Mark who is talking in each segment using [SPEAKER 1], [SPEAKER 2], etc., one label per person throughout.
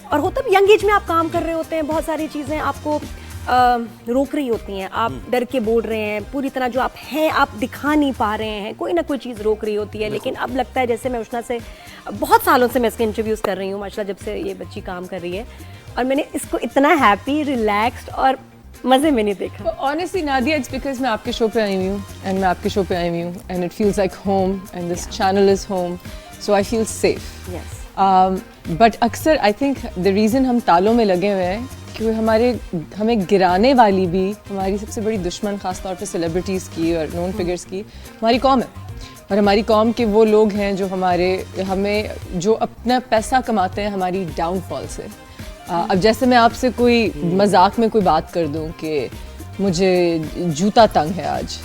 [SPEAKER 1] اور ہوتا بھی ینگ ایج میں آپ کام کر رہے ہوتے ہیں, بہت ساری چیزیں آپ کو روک رہی ہوتی ہیں, آپ ڈر کے بول رہے ہیں, پوری طرح جو آپ ہیں آپ دکھا نہیں پا رہے ہیں, کوئی نہ کوئی چیز روک رہی ہوتی ہے. لیکن اب لگتا ہے جیسے میں اشنا سے بہت سالوں سے میں اس کے انٹرویوز کر رہی ہوں ماشاء اللہ, جب سے یہ بچی کام کر رہی ہے, اور میں نے اس کو اتنا ہیپی, ریلیکسڈ اور مزے میں نہیں دیکھا.
[SPEAKER 2] Honestly, Nadia, it's because میں آپ کے شو پہ آئی ہوئی ہوں, and میں آپ کے شو پہ آئی ہوئی ہوں, and it feels like home, and this channel is home, so I feel safe.
[SPEAKER 1] Yes.
[SPEAKER 2] But اکثر I think the reason ہم تالوں میں لگے ہوئے ہیں کیونکہ ہمیں گرانے والی بھی ہماری سب سے بڑی دشمن, خاص طور پہ سیلیبریٹیز کی اور نون فگرس کی, ہماری قوم ہے. اور ہماری قوم کے وہ لوگ ہیں جو ہمیں جو اپنا پیسہ کماتے ہیں ہماری ڈاؤن فال سے. اب جیسے میں آپ سے کوئی مذاق میں کوئی بات کر دوں کہ مجھے جوتا تنگ ہے آج,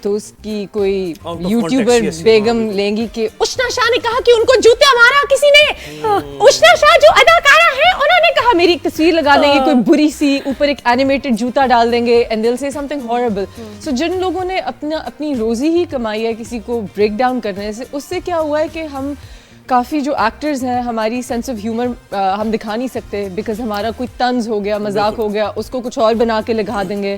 [SPEAKER 2] تو اس کی کوئی یوٹیوبر بیگم لیں گی کہ اشنا شاہ نے کہا کہ ان کو جوتے مارا کسی نے, اشنا شاہ جو اداکارہ ہیں انہوں نے کہا, میری ایک تصویر لگا دیں گے کوئی بری سی, اوپر ایک اینیمیٹڈ جوتا ڈال دیں گے, and they'll say something horrible. So جن لوگوں نے اپنی روزی ہی کمائی ہے کسی کو بریک ڈاؤن کرنے سے, اس سے کیا ہوا ہے کہ ہم کافی جو ایکٹرز ہیں ہماری سینس آف ہیومر ہم دکھا نہیں سکتے, بیکاز ہمارا کوئی طنز ہو گیا, مذاق ہو گیا, اس کو کچھ اور بنا کے لگا دیں گے.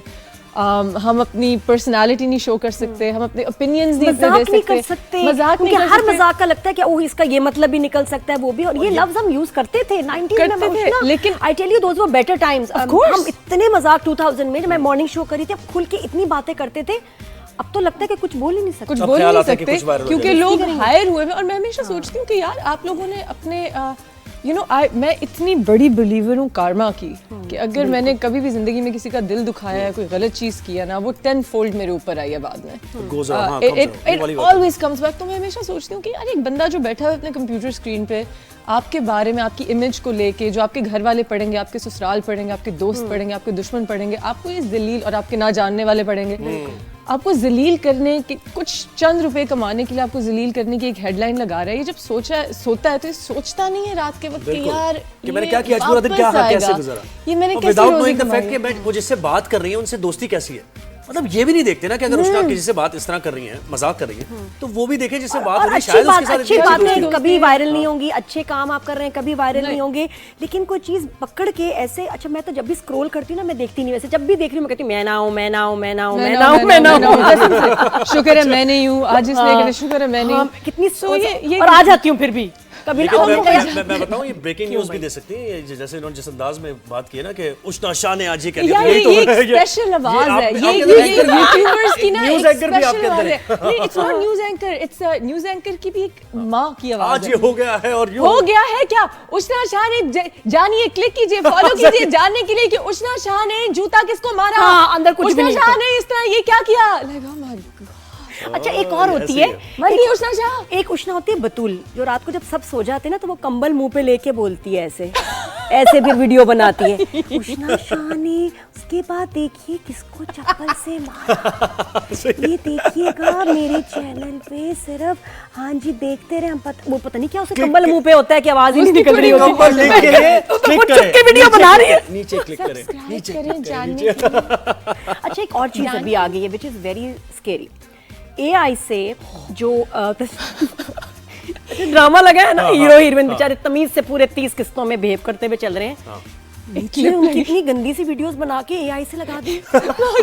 [SPEAKER 2] ہم اپنی پرسنالٹی نہیں شو کر سکتے, ہم اپنے اوپینینز نہیں دے سکتے,
[SPEAKER 1] مذاق نہیں کر سکتے. ہر مذاق کا لگتا ہے کہ اس کا یہ مطلب بھی نکل سکتا ہے, وہ بھی. اور یہ لفظ ہم یوز کرتے تھے 90s میں,
[SPEAKER 2] لیکن
[SPEAKER 1] I tell you those were better Times. ہم اتنے مذاق 2000 میں جب میں مارننگ شو کری تھی, کھل کے اتنی باتیں کرتے تھے. اب تو لگتا ہے کہ کچھ بول ہی نہیں سکتے,
[SPEAKER 2] کیونکہ لوگ ہائر ہوئے ہیں. اور میں ہمیشہ سوچتی ہوں کہ یار آپ لوگوں نے اپنے میں اتنی بڑی بلیور ہوں کارما کی کہ اگر میں نے کبھی بھی زندگی میں کسی کا دل دکھایا ہے, کوئی غلط چیز کیا نا, وہ 10 فولڈ میرے اوپر آئی ہے بعد میں. It always comes back. تو میں ہمیشہ سوچتی ہوں کہ یار ایک بندہ جو بیٹھا ہے اپنے کمپیوٹر اسکرین پہ, آپ کے بارے میں, آپ کی امیج کو لے کے, جو آپ کے گھر والے پڑھیں گے, آپ کے سسرال پڑھیں گے, آپ کے دوست پڑھیں گے, آپ کے دشمن پڑھیں گے, آپ کو یہ ذلیل, اور آپ کے نہ جاننے والے پڑھیں گے, آپ کو ذلیل کرنے کی, کچھ چند روپے کمانے کے لیے آپ کو ذلیل کرنے کی ایک ہیڈ لائن لگا رہا ہے. یہ جب سوتا ہے تو یہ سوچتا نہیں ہے رات کے وقت کہ یار
[SPEAKER 3] کہ میں نے کیا کیا, پورا دن کیا کیسے گزرا,
[SPEAKER 2] یہ میں نے کیسے
[SPEAKER 3] وداؤٹ نوئنگ دی فیکٹ کہ میں وہ جس سے بات کر رہی ہیں ان سے دوستی کیسی ہے. مطلب یہ بھی نہیں دیکھتے نا کہ اگر اشنا کسی سے بات اس طرح کر رہی ہیں, مذاق کر رہی ہیں, تو وہ بھی دیکھیں جس سے بات ہو رہی ہے شاید اس کے ساتھ
[SPEAKER 1] اچھی باتیں کبھی وائرل نہیں ہوں گی, اچھے کام آپ کر رہے ہیں کبھی وائرل نہیں ہوں گے, لیکن کوئی چیز پکڑ کے ایسے. اچھا میں تو جب بھی اسکرول کرتی ہوں نا, میں دیکھتی نہیں, ویسے جب بھی دیکھ رہی ہوں میں کہتی ہوں میں نہ ہوں, میں نہ ہوں, میں نہ ہوں, میں نہ ہوں, میں نہ ہوں,
[SPEAKER 2] شکر ہے میں نہیں ہوں آج, اس نے شکر ہے میں نہیں,
[SPEAKER 1] کتنی اور آ جاتی ہوں پھر بھی کبھی.
[SPEAKER 3] میں بتاؤں یہ بریکنگ نیوز بھی دے سکتی ہیں, جیسے انہوں نے جس انداز میں بات کی ہے نا کہ اشنا شاہ نے آج یہ کہہ دیا, یہی تو ہے,
[SPEAKER 2] یہ اسپیشل آواز ہے, یہ یوٹیوبرز کی نا
[SPEAKER 3] نیوز اینکر بھی آپ کے اندر ہے.
[SPEAKER 2] نہیں, it's not news anchor, it's news anchor کی بھی ایک ماں کی آواز ہے.
[SPEAKER 3] آج یہ ہو گیا ہے, اور یوں
[SPEAKER 2] ہو گیا ہے کیا, اشنا شاہ نے, جانیے, کلک کیجیے, فالو کیجیے جاننے کے لیے کہ اشنا شاہ نے جوتا کس کو مارا,
[SPEAKER 1] اندر کچھ بھی نہیں,
[SPEAKER 2] اشنا شاہ نے اس طرح یہ کیا کیا.
[SPEAKER 1] اچھا ایک اور ہوتی ہے, ایک اشنا ہوتی ہے بتول, جو رات کو جب سب سو جاتے ہیں نا تو وہ کمبل منہ پہ لے کے بولتی ہے ایسے ایسے پھر ویڈیو بناتی ہے. اشنا شاہ نے اس کے بعد دیکھیے کس کو چپل سے مارا, یہ دیکھیے گا میرے چینل پہ صرف, ہاں جی دیکھتے رہے ہم. وہ پتہ نہیں کیا اسے کمبل منہ پہ ہوتا ہے کہ آواز ہی نہیں نکل رہی ہوتی, ویڈیو بنا رہی ہے,
[SPEAKER 3] نیچے کلک کریں, نیچے کلک کریں.
[SPEAKER 1] اچھا ایک اور چیز ابھی آ گئی ہے وچ از ویری اسکیری. اے آئی سے جو ڈرامہ لگا ہے نا, ہیرو ہیروئن بیچارے تمیز سے پورے 30 قسطوں میں بہیو کرتے ہوئے چل رہے ہیں, کتنی گندی سی ویڈیوز بنا کے اے آئی سے لگا دی.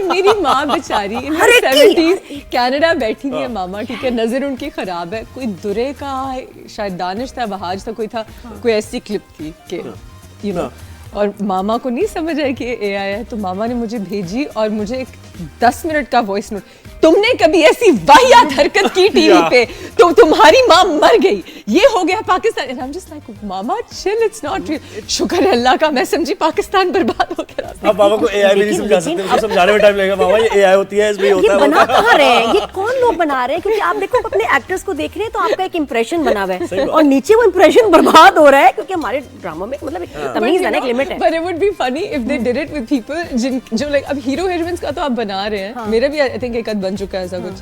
[SPEAKER 2] میری ماں بیچاری 70s کینیڈا بیٹھی ہوئی ہے ماما, ٹھیک ہے, نظر ان کی خراب ہے, کوئی درے کا شاید دانش تھا, بہاج تھا, کوئی تھا, کوئی ایسی کلپ تھی کہ یو نو, اور ماما کو نہیں سمجھ آئی کہ اے آئی ہے, تو ماما نے مجھے بھیجی اور مجھے ایک 10 منٹ کا وائس نوٹ, تم نے کبھی ایسی واہیات حرکت کی ٹی وی پہ تو تمہاری ماں مر گئی, یہ ہو گیا Pakistan. And I'm just like, mama chill, it's not real. شکر ہے اللہ کا, میں سمجھی پاکستان برباد ہو گیا.
[SPEAKER 3] اب ماما کو اے آئی بھی نہیں سمجھا سکتے, اس کو سمجھانے میں ٹائم لگے گا, ماما یہ اے آئی ہوتی ہے, اس میں ہوتا ہے.
[SPEAKER 1] یہ بنا کہاں رہے ہیں, یہ کون لوگ بنا رہے ہیں, کیونکہ آپ دیکھو اپنے ایکٹرز کو دیکھ رہے ہیں تو آپ کا ایک امپریشن بنا ہوا ہے, اور نیچے وہ امپریشن برباد ہو رہا ہے, کیونکہ ہمارے ڈراموں میں مطلب تمیز ہے نا, ایک لمٹ ہے.
[SPEAKER 2] But it would be funny if they did it with people جو لائک اب ہیرو ہیروئنس کا تو آپ بنا رہے ہیں, میرا بھی آئی تھنک ایک بن چکا ہے ایسا کچھ,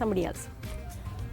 [SPEAKER 1] somebody else.